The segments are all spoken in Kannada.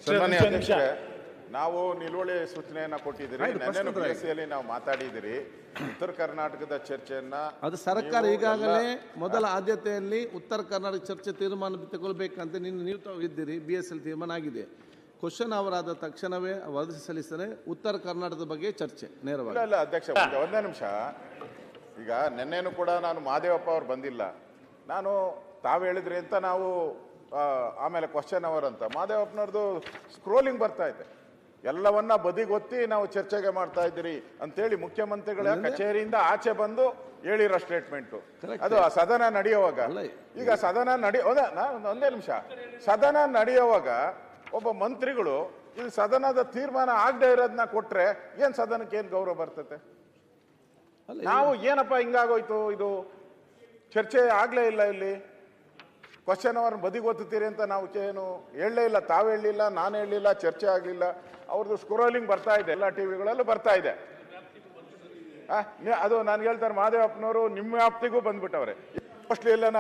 ಸನ್ಮಾನ್ಯ ಅಧ್ಯಕ್ಷರೇ, ನಾವು ನಿಲುವಳಿ ಸೂಚನೆಯನ್ನ ಕೊಟ್ಟಿದ್ದೀರಿ. ನೆನ್ನೆ ಬಿಎಸ್ಸಿಯಲ್ಲಿ ನಾವು ಮಾತಾಡಿದಿರಿ. ಉತ್ತರ ಕರ್ನಾಟಕದ ಚರ್ಚೆಯನ್ನ ಅದು ಸರ್ಕಾರ ಈಗಾಗಲೇ ಮೊದಲ ಆದ್ಯತೆಯಲ್ಲಿ ಉತ್ತರ ಕರ್ನಾಟಕ ಚರ್ಚೆ ತೀರ್ಮಾನ ತಗೊಳ್ಬೇಕಂತ ನೀವು ಇದ್ದೀರಿ. BSL ತೀರ್ಮಾನ ಆಗಿದೆ. ಕ್ವಶನ್ ಅವರಾದ ತಕ್ಷಣವೇ ವರದಿ ಸಲ್ಲಿಸಿದರೆ ಉತ್ತರ ಕರ್ನಾಟಕದ ಬಗ್ಗೆ ಚರ್ಚೆ ನೇರವಾಗಿ. ಇಲ್ಲ ಅಧ್ಯಕ್ಷ, ಒಂದೇ ನಿಮಿಷ. ಈಗ ನಿನ್ನೆನೂ ಕೂಡ ನಾನು ಮಹದೇವಪ್ಪ ಅವ್ರು ಬಂದಿಲ್ಲ, ನಾನು ತಾವು ಹೇಳಿದ್ರಿ ಅಂತ ನಾವು ಆಮೇಲೆ ಕ್ವಶನ್ ಅವರ್ ಅಂತ ಮಹದೇವಪ್ಪನವ್ರದ್ದು ಸ್ಕ್ರೋಲಿಂಗ್ ಬರ್ತಾ ಇದೆ. ಎಲ್ಲವನ್ನ ಬದಿಗೊತ್ತಿ ನಾವು ಚರ್ಚೆಗೆ ಮಾಡ್ತಾ ಇದ್ದೀರಿ ಅಂತೇಳಿ ಮುಖ್ಯಮಂತ್ರಿಗಳ ಕಚೇರಿಯಿಂದ ಆಚೆ ಬಂದು ಹೇಳಿರೋ ಸ್ಟೇಟ್ಮೆಂಟು. ಅದು ಸದನ ನಡೆಯುವಾಗ, ಈಗ ಸದನ ಒಂದೇ ನಿಮಿಷ, ಸದನ ನಡೆಯುವಾಗ ಒಬ್ಬ ಮಂತ್ರಿಗಳು ಇದು ಸದನದ ತೀರ್ಮಾನ ಆಗದೆ ಇರೋದನ್ನ ಕೊಟ್ರೆ ಏನ್ ಸದನಕ್ಕೆ ಏನ್ ಗೌರವ ಬರ್ತತೆ? ನಾವು ಏನಪ್ಪ ಹಿಂಗಾಗೋಯ್ತು, ಇದು ಚರ್ಚೆ ಆಗ್ಲೇ ಇಲ್ಲ, ಇಲ್ಲಿ ಕ್ವಶನ್ ಅವರ್ ಬದಿಗೊತ್ತೀರಿ ಅಂತ ನಾವು ಏನು ಹೇಳಲೇ ಇಲ್ಲ. ತಾವು ಹೇಳಲಿಲ್ಲ, ನಾನು ಹೇಳಲಿಲ್ಲ, ಚರ್ಚೆ ಆಗಲಿಲ್ಲ. ಅವ್ರದ್ದು ಸ್ಕ್ರೋಲಿಂಗ್ ಬರ್ತಾ ಇದೆ, ಎಲ್ಲ ಟಿವಿಗಳಲ್ಲೂ ಬರ್ತಾ ಇದೆ. ಅದು ನಾನು ಹೇಳ್ತಾರೆ ಮಹದೇವಪ್ಪನವರು ನಿಮ್ಮ ವ್ಯಾಪ್ತಿಗೂ ಬಂದ್ಬಿಟ್ಟವ್ರೆ. ಮೋಸ್ಟ್ಲಿ ಎಲ್ಲನ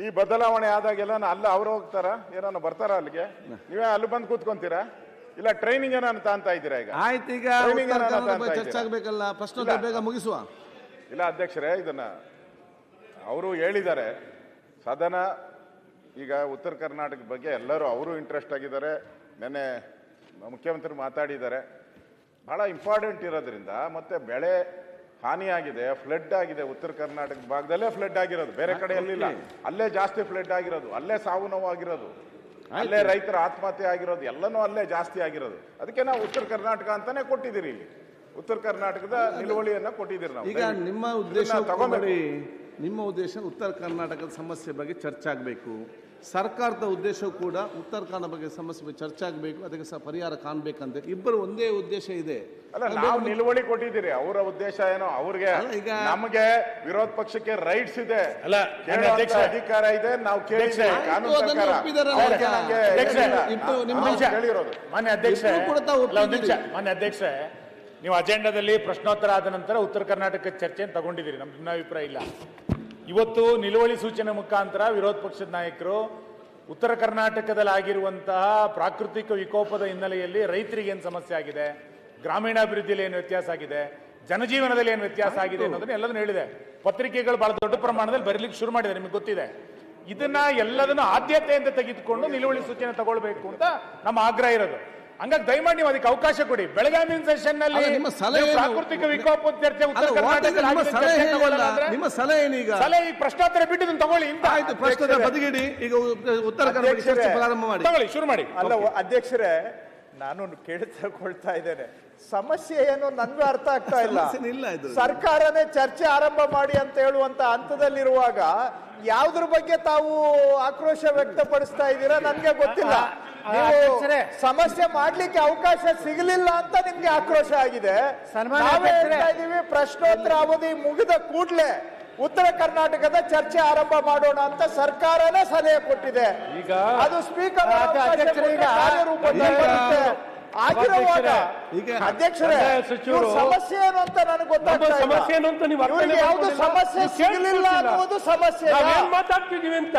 ಈ ಬದಲಾವಣೆ ಆದಾಗೆಲ್ಲ ಅಲ್ಲ ಅವ್ರು ಹೋಗ್ತಾರ, ಏನಾನ ಬರ್ತಾರ ಅಲ್ಲಿಗೆ? ನೀವೇ ಅಲ್ಲಿ ಬಂದು ಕೂತ್ಕೊಂತೀರಾ? ಇಲ್ಲ ಟ್ರೈನಿಂಗ್ ಏನಾನ ತಾಂತ ಇದ್ದೀರಾ? ಈಗ ಆಯ್ತು, ಈಗ ಚರ್ಚೆ ಆಗ್ಬೇಕಲ್ಲ, ಪ್ರಶ್ನೆ ಬೇಗ ಮುಗಿಸುವ. ಇಲ್ಲ ಅಧ್ಯಕ್ಷರೇ, ಇದನ್ನ ಅವರು ಹೇಳಿದ್ದಾರೆ. ಸದನ ಈಗ ಉತ್ತರ ಕರ್ನಾಟಕದ ಬಗ್ಗೆ ಎಲ್ಲರೂ ಅವರು ಇಂಟ್ರೆಸ್ಟ್ ಆಗಿದ್ದಾರೆ. ನೆನ್ನೆ ಮುಖ್ಯಮಂತ್ರಿ ಮಾತಾಡಿದ್ದಾರೆ. ಬಹಳ ಇಂಪಾರ್ಟೆಂಟ್ ಇರೋದ್ರಿಂದ, ಮತ್ತೆ ಬೆಳೆ ಹಾನಿಯಾಗಿದೆ, ಫ್ಲಡ್ ಆಗಿದೆ. ಉತ್ತರ ಕರ್ನಾಟಕ ಭಾಗದಲ್ಲೇ ಫ್ಲಡ್ ಆಗಿರೋದು, ಬೇರೆ ಕಡೆ ಎಲ್ಲಿಲ್ಲ. ಅಲ್ಲೇ ಜಾಸ್ತಿ ಫ್ಲಡ್ ಆಗಿರೋದು, ಅಲ್ಲೇ ಸಾವು ನೋವು ಆಗಿರೋದು, ಅಲ್ಲೇ ರೈತರ ಆತ್ಮಹತ್ಯೆ ಆಗಿರೋದು, ಎಲ್ಲನೂ ಅಲ್ಲೇ ಜಾಸ್ತಿ ಆಗಿರೋದು. ಅದಕ್ಕೆ ನಾವು ಉತ್ತರ ಕರ್ನಾಟಕ ಅಂತಾನೆ ಕೊಟ್ಟಿದ್ದೀರಿ. ಇಲ್ಲಿ ಉತ್ತರ ಕರ್ನಾಟಕದ ನಿಲುವಳಿಯನ್ನ ಕೊಟ್ಟಿದ್ದೀರಿ ನಾವು. ಈಗ ನಿಮ್ಮ ಉದ್ದೇಶ ಉತ್ತರ ಕರ್ನಾಟಕದ ಸಮಸ್ಯೆ ಬಗ್ಗೆ ಚರ್ಚೆ ಆಗಬೇಕು. ಸರ್ಕಾರದ ಉದ್ದೇಶವೂ ಕೂಡ ಉತ್ತರ ಕನ್ನಡ ಬಗ್ಗೆ ಸಮಸ್ಯೆ ಬಗ್ಗೆ ಚರ್ಚೆ ಆಗಬೇಕು, ಅದಕ್ಕೆ ಸಹ ಪರಿಹಾರ ಕಾಣಬೇಕಂತ ಇಬ್ಬರು ಒಂದೇ ಉದ್ದೇಶ ಇದೆ. ಅಲ್ಲ, ನಾವು ನಿಲುವಳಿ ಕೊಟ್ಟಿದ್ದೀರಿ. ಅವರ ಉದ್ದೇಶ ಏನೋ, ಅವ್ರಿಗೆ ನಮಗೆ ವಿರೋಧ ಪಕ್ಷಕ್ಕೆ ರೈಟ್ಸ್ ಇದೆ, ಅಧಿಕಾರ ಇದೆ, ನಾವು ಕೇಳಿದ್ದೇವೆ. ಕಾನೂನು ಸರ್ಕಾರ ಮಾನ್ಯ ಅಧ್ಯಕ್ಷ, ನೀವು ಅಜೆಂಡಾದಲ್ಲಿ ಪ್ರಶ್ನೋತ್ತರ ಆದ ನಂತರ ಉತ್ತರ ಕರ್ನಾಟಕ ಚರ್ಚೆಯನ್ನು ತಗೊಂಡಿದ್ದೀರಿ. ನಮ್ದು ಭಿನ್ನಾಭಿಪ್ರಾಯ ಇಲ್ಲ. ಇವತ್ತು ನಿಲುವಳಿ ಸೂಚನೆ ಮುಖಾಂತರ ವಿರೋಧ ಪಕ್ಷದ ನಾಯಕರು ಉತ್ತರ ಕರ್ನಾಟಕದಲ್ಲಿ ಆಗಿರುವಂತಹ ಪ್ರಾಕೃತಿಕ ವಿಕೋಪದ ಹಿನ್ನೆಲೆಯಲ್ಲಿ ರೈತರಿಗೆ ಏನು ಸಮಸ್ಯೆ ಆಗಿದೆ, ಗ್ರಾಮೀಣಾಭಿವೃದ್ಧಿಯಲ್ಲಿ ಏನು ವ್ಯತ್ಯಾಸ ಆಗಿದೆ, ಜನಜೀವನದಲ್ಲಿ ಏನು ವ್ಯತ್ಯಾಸ ಆಗಿದೆ ಅನ್ನೋದನ್ನ ಎಲ್ಲದನ್ನು ಹೇಳಿದೆ. ಪತ್ರಿಕೆಗಳು ಬಹಳ ದೊಡ್ಡ ಪ್ರಮಾಣದಲ್ಲಿ ಬರೀಲಿಕ್ಕೆ ಶುರು ಮಾಡಿದೆ, ನಿಮಗೆ ಗೊತ್ತಿದೆ. ಇದನ್ನ ಎಲ್ಲದನ್ನು ಆದ್ಯತೆಯಿಂದ ತೆಗೆದುಕೊಂಡು ನಿಲುವಳಿ ಸೂಚನೆ ತಗೊಳ್ಬೇಕು ಅಂತ ನಮ್ಮ ಆಗ್ರಹ ಇರೋದು. ಹಂಗಾಗಿ ದಯಮಾಡಿ ನೀವು ಅದಕ್ಕೆ ಅವಕಾಶ ಕೊಡಿ. ಬೆಳಗಾವಿನ ಸೆಷನ್ ನಲ್ಲಿ ಪ್ರಾಕೃತಿಕ ವಿಕೋಪದ ಚರ್ಚೆ ಉತ್ತರ ಸಲಹೆ ಈ ಪ್ರಶ್ನೋತ್ತರ ಬಿಟ್ಟು ಇದನ್ನು ತಗೊಳ್ಳಿ. ಬದಿಗಿಡಿ, ಈಗ ಉತ್ತರ ಕರ್ನಾಟಕ ಚರ್ಚೆ ಪ್ರಾರಂಭ ಮಾಡಿ, ತಗೊಳ್ಳಿ, ಶುರು ಮಾಡಿ. ಅಲ್ಲ ಅಧ್ಯಕ್ಷರೇ, ನಾನು ಕೇಳಿಕೊಳ್ತಾ ಇದ್ದೇನೆ. ಸಮಸ್ಯೆ ಏನು ನನ್ಗೂ ಅರ್ಥ ಆಗ್ತಾ ಇಲ್ಲ. ಸರ್ಕಾರನೇ ಚರ್ಚೆ ಆರಂಭ ಮಾಡಿ ಅಂತ ಹೇಳುವಂತ ಹಂತದಲ್ಲಿರುವಾಗ ಯಾವ್ದ್ರ ಬಗ್ಗೆ ತಾವು ಆಕ್ರೋಶ ವ್ಯಕ್ತಪಡಿಸ್ತಾ ಇದ್ದೀರಾ ನನ್ಗೆ ಗೊತ್ತಿಲ್ಲ. ನೀವು ಸಮಸ್ಯೆ ಮಾಡ್ಲಿಕ್ಕೆ ಅವಕಾಶ ಸಿಗಲಿಲ್ಲ ಅಂತ ನಿಮ್ಗೆ ಆಕ್ರೋಶ ಆಗಿದೆ. ನಾವೇ ಹೇಳ್ತಾ ಇದೀವಿ, ಪ್ರಶ್ನೋತ್ತರ ಅವಧಿ ಮುಗಿದ ಕೂಡಲೇ ಉತ್ತರ ಕರ್ನಾಟಕದ ಚರ್ಚೆ ಆರಂಭ ಮಾಡೋಣ ಅಂತ ಸರ್ಕಾರನೇ ಸಲಹೆ ಕೊಟ್ಟಿದೆ. ಈಗ ಅದು ಸ್ಪೀಕರ್ ಆಗಿರುವಾಗ ಅಧ್ಯಕ್ಷರೇ, ಸಮಸ್ಯೆ ಏನು ಅಂತ ನನಗೆ ಗೊತ್ತಾಗ್ತಾ ಇಲ್ಲ. ಯಾವುದು ಸಮಸ್ಯೆ ಸಿಗಲಿಲ್ಲ ಅನ್ನೋದು ಸಮಸ್ಯೆ. ಏನ್ ಮಾತಾಡ್ತಿದೀವಿ ಅಂತ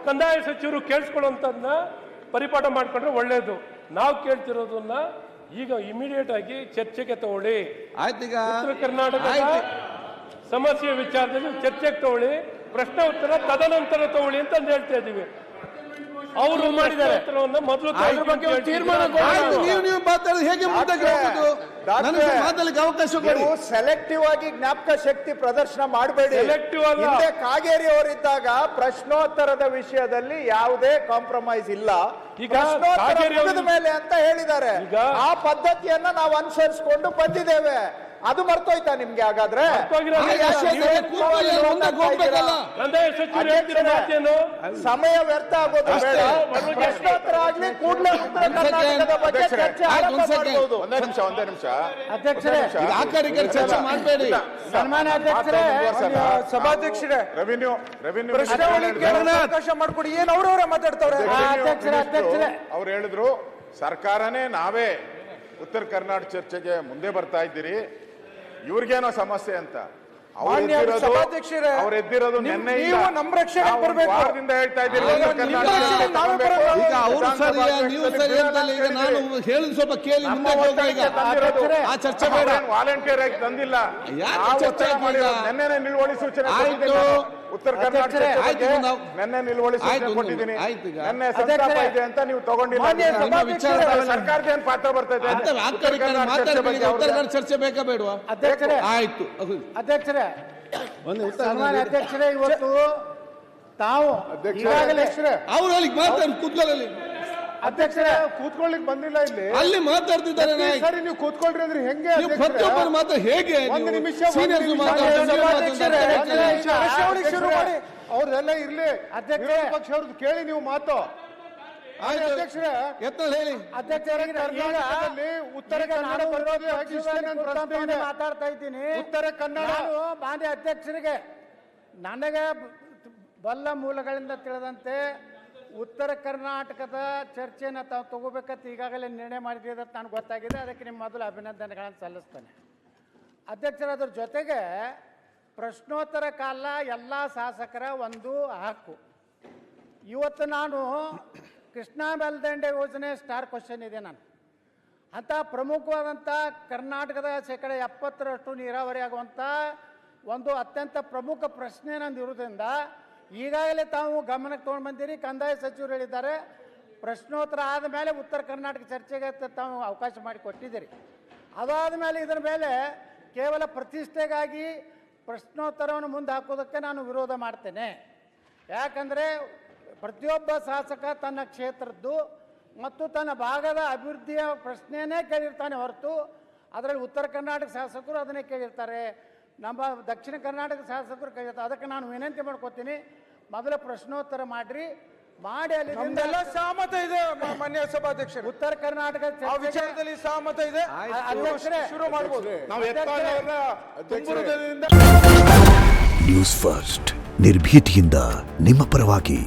ಕಂದಾಯ ಸಚಿವರು ಕೇಳಿಸ್ಕೊಳ್ಳುವಂತದನ್ನ ಪರಿಪಾಠ ಮಾಡ್ಕೊಂಡ್ರೆ ಒಳ್ಳೇದು. ನಾವು ಕೇಳ್ತಿರೋದನ್ನ ಈಗ ಇಮಿಡಿಯೇಟ್ ಆಗಿ ಚರ್ಚೆಗೆ ತಗೊಳ್ಳಿ. ಉತ್ತರ ಕರ್ನಾಟಕದ ಸಮಸ್ಯೆ ವಿಚಾರದಲ್ಲಿ ಚರ್ಚೆಗೆ ತಗೊಳ್ಳಿ, ಪ್ರಶ್ನೆ ಉತ್ತರ ತದನಂತರ ತಗೊಳ್ಳಿ ಅಂತ ಹೇಳ್ತಾ ಇದ್ದೀವಿ. ಅವರು ಮಾಡಿದ್ದಾರೆ ಮೊದಲು ಸೆಲೆಕ್ಟಿವ್ ಆಗಿ ಜ್ಞಾಪಕ ಶಕ್ತಿ ಪ್ರದರ್ಶನ ಮಾಡಬೇಡಿ. ಹಿಂದೆ ಕಾಗೇರಿ ಅವರಿದ್ದಾಗ ಪ್ರಶ್ನೋತ್ತರದ ವಿಷಯದಲ್ಲಿ ಯಾವುದೇ ಕಾಂಪ್ರಮೈಸ್ ಇಲ್ಲ. ಈಗ ಮೇಲೆ ಅಂತ ಹೇಳಿದ್ದಾರೆ. ಆ ಪದ್ಧತಿಯನ್ನ ನಾವು ಅನುಸರಿಸಿಕೊಂಡು ಬಂದಿದ್ದೇವೆ. ಅದು ಮರ್ತೋಯ್ತಾ ನಿಮ್ಗೆ? ಹಾಗಾದ್ರೆ ಸಮಯ ವ್ಯರ್ಥ ಆಗೋದು ಬೇಡ. ಪ್ರಶ್ನೋತ್ತರ ಆಗ್ಲಿ, ಕೂಡಲೇ ಉತ್ತರ ಕರ್ನಾಟಕದ ಬಗ್ಗೆ ಚರ್ಚೆ ಮಾಡಬಹುದು. ಒಂದೇ ನಿಮಿಷ ಅಧ್ಯಕ್ಷರೇ, ಚರ್ಚೆ ಮಾಡಬೇಡಿ. ಸನ್ಮಾನ್ಯ ಅಧ್ಯಕ್ಷರೇ, ಸಭಾಧ್ಯಕ್ಷರೇ, ರೆವಿನ್ಯೂ ಅವಕಾಶ ಮಾಡ್ಕೊಡಿ. ಏನ್ ಅವ್ರವರೇ ಮಾತಾಡ್ತಾರೆ. ಅವ್ರು ಹೇಳಿದ್ರು ಸರ್ಕಾರನೇ ನಾವೇ ಉತ್ತರ ಕರ್ನಾಟಕ ಚರ್ಚೆಗೆ ಮುಂದೆ ಬರ್ತಾ ಇದ್ದೀರಿ, ಇವ್ರಿಗೇನೋ ಸಮಸ್ಯೆ ಅಂತ. ಮಾನ್ಯ ಸಭಾಧ್ಯಕ್ಷರೇ, ಅವ್ರು ಎದ್ದಿರೋದು ನೆನ್ನೆ ನೀವು ನಮ್ಮ ರಕ್ಷಣೆಗೆ ಬರ್ಬೇಕು. ವಾರದಿಂದ ಹೇಳ್ತಾ ಇದ್ದೀರಿ ಈಗ ನಿಮ್ಮ ರಕ್ಷಣೆಗೆ ನಾವೇ ಬರಲ್ಲ. ಈಗ ಅವರು ಸರಿಯಾ ನೀವು ಸರಿ ಅಂತಲ್ಲ. ಈಗ ನಾನು ಹೇಳಿದ ಸ್ವಲ್ಪ ಕೇಳಿ ಮುಂದೆ ಹೋಗುವ. ಈಗ ಆ ಚರ್ಚೆ ಬೇಡ. ವಾಲಂಟಿಯರ್ ಆಗಿ ತಂದಿಲ್ಲ. ಯಾಕೆ ನಾವು ಚರ್ಚೆ ಒತ್ತಾಯ ಆಯ್ತು ಮಾಡಿರೋದು. ಈಗ? ನೆನ್ನೆನೇ ನಿಲುವಳಿ ಸೂಚನೆ ಆಯ್ತು. ಕೊಟ್ಟಿದ್ದೀನಿ ನಾನು. ಉತ್ತರ ಕರ್ನಾಟಕ ಆಯ್ತು, ನಾವು- ನೆನ್ನೆ ನಿಲುವಳಿ ಸೂಚನೆ ಆಯ್ತು, ಕೊಟ್ಟಿದ್ದೀನಿ. ಆಯ್ತು ಈಗ. ನೆನ್ನೆ ಸಂತಾಪ ಇದೆ ಅಂತ ನೀವು ತಗೊಂಡಿಲ್ಲ. ಮಾನ್ಯ ಸಭಾಧ್ಯಕ್ಷರೇ, ಸರ್ಕಾರದ ಏನ್ ಪಾತ್ರ ಬರ್ತದೆ? ಉತ್ತರ ಕನ್ನಡ ಚರ್ಚೆ ಬೇಕಾ ಬೇಡವಾ? ಅಧ್ಯಕ್ಷರೇ, ಆಯ್ತು. ಅಧ್ಯಕ್ಷರೇ, ಒಂದು ಉತ್ತರ ಸನ್ಮಾನ್ಯ ಅಧ್ಯಕ್ಷರೇ, ಇವತ್ತು ತಾವು ಈಗಾಗಲೇ ಅವ್ರು ಅಲ್ಲಿ ಮಾತಾಡಿ ಕೂತ್ಕೊಳ್ಳಲಿ. ಅಧ್ಯಕ್ಷರೇ ಕೂತ್ಕೊಳ್ಳಿಕ್ ಬಂದಿಲ್ಲ ಇಲ್ಲಿ. ಅಲ್ಲಿ ಮಾತಾಡ್ತಿದ್ದಾರೆ ನಾಯಕ್. ಸರಿ ನೀವು ಕೂತ್ಕೊಳ್ರಿ ಅಂದ್ರೆ ಹೆಂಗೆ ನೀವು ಪ್ರತಿಯೊಬ್ಬರು ಮಾತ್ರ ಹೇಗೆ ಸೀನಿಯರ್ಸ್ ಶುರು ಮಾಡಿ ಅವ್ರದೆಲ್ಲ ಇರ್ಲಿ. ಅಧ್ಯಕ್ಷರೇ, ಪಕ್ಷ ಅವ್ರದ್ದು ಕೇಳಿ ನೀವು ಮಾತು. ಅಧ್ಯಕ್ಷರೇ, ಎತ್ತ ಹೇಳಿ. ಅಧ್ಯಕ್ಷರೇ, ಕರ್ನಾಟಕದಲ್ಲಿ ಉತ್ತರ ಕನ್ನಡ ಬರೋದು ಹೇಗೆ ಇಷ್ಟೇ ನನ್ನ ಪ್ರಶ್ನೆ ಇದೆ. ಮಾತಾಡ್ತಾ ಇದ್ದೀನಿ. ಉತ್ತರ ಕನ್ನಡ ನಾನು ಮಾನ್ಯ ಅಧ್ಯಕ್ಷರಿಗೆ ನನಗೆ ಬಲ್ಲ ಮೂಲಗಳಿಂದ ತಿಳಿದಂತೆ ಉತ್ತರ ಕರ್ನಾಟಕದ ಚರ್ಚೆಯನ್ನು ತಾವು ತಗೋಬೇಕಂತ ಈಗಾಗಲೇ ನಿರ್ಣಯ ಮಾಡಿದ್ದೀರಿ ಅಂತ ನನಗೆ ಗೊತ್ತಾಗಿದೆ. ಅದಕ್ಕೆ ನಿಮ್ಮ ಮೊದಲು ಅಭಿನಂದನೆಗಳನ್ನು ಸಲ್ಲಿಸ್ತೇನೆ. ಅಧ್ಯಕ್ಷರ, ಅದ್ರ ಜೊತೆಗೆ ಪ್ರಶ್ನೋತ್ತರ ಕಾಲ ಎಲ್ಲ ಶಾಸಕರ ಒಂದು ಹಕ್ಕು. ಇವತ್ತು ನಾನು ಕೃಷ್ಣಾ ಮೇಲ್ದಂಡೆ ಯೋಜನೆ ಸ್ಟಾರ್ ಕ್ವಶನ್ ಇದೆ. ನಾನು ಅಂಥ ಪ್ರಮುಖವಾದಂಥ ಕರ್ನಾಟಕದ 70% ನೀರಾವರಿ ಆಗುವಂಥ ಒಂದು ಅತ್ಯಂತ ಪ್ರಮುಖ ಪ್ರಶ್ನೆ ನಂದು ಇರೋದ್ರಿಂದ ಈಗಾಗಲೇ ತಾವು ಗಮನಕ್ಕೆ ತೊಗೊಂಡು ಬಂದಿರಿ. ಕಂದಾಯ ಸಚಿವರು ಹೇಳಿದ್ದಾರೆ ಪ್ರಶ್ನೋತ್ತರ ಆದ ಮೇಲೆ ಉತ್ತರ ಕರ್ನಾಟಕ ಚರ್ಚೆಗೆ ತಾವು ಅವಕಾಶ ಮಾಡಿ ಕೊಟ್ಟಿದ್ದೀರಿ. ಅದಾದ ಮೇಲೆ ಇದರ ಮೇಲೆ ಕೇವಲ ಪ್ರತಿಷ್ಠೆಗಾಗಿ ಪ್ರಶ್ನೋತ್ತರವನ್ನು ಮುಂದೆ ಹಾಕೋದಕ್ಕೆ ನಾನು ವಿರೋಧ ಮಾಡ್ತೇನೆ. ಯಾಕಂದರೆ ಪ್ರತಿಯೊಬ್ಬ ಶಾಸಕ ತನ್ನ ಕ್ಷೇತ್ರದ್ದು ಮತ್ತು ತನ್ನ ಭಾಗದ ಅಭಿವೃದ್ಧಿಯ ಪ್ರಶ್ನೆಯೇ ಕೇಳಿರ್ತಾನೆ ಹೊರತು ಅದರಲ್ಲಿ ಉತ್ತರ ಕರ್ನಾಟಕ ಶಾಸಕರು ಅದನ್ನೇ ಕೇಳಿರ್ತಾರೆ, ನಮ್ಮ ದಕ್ಷಿಣ ಕರ್ನಾಟಕ ಶಾಸಕರು ಕೇಳಿರ್ತಾರೆ. ಅದಕ್ಕೆ ನಾನು ವಿನಂತಿ ಮಾಡ್ಕೊತೀನಿ, ಮೊದಲ ಪ್ರಶ್ನೋತ್ತರ ಮಾಡಿ ಅಲ್ಲಿ ಸಹಮತ ಇದೆ ಮಾನ್ಯ ಸಭಾಧ್ಯಕ್ಷರು. ಉತ್ತರ ಕರ್ನಾಟಕ ವಿಚಾರದಲ್ಲಿ ಸಹಮತ ಇದೆ. ಶುರು ಮಾಡಬಹುದು. ನ್ಯೂಸ್ ಫಸ್ಟ್ ನಿರ್ಭೀತಿಯಿಂದ ನಿಮ್ಮ ಪರವಾಗಿ.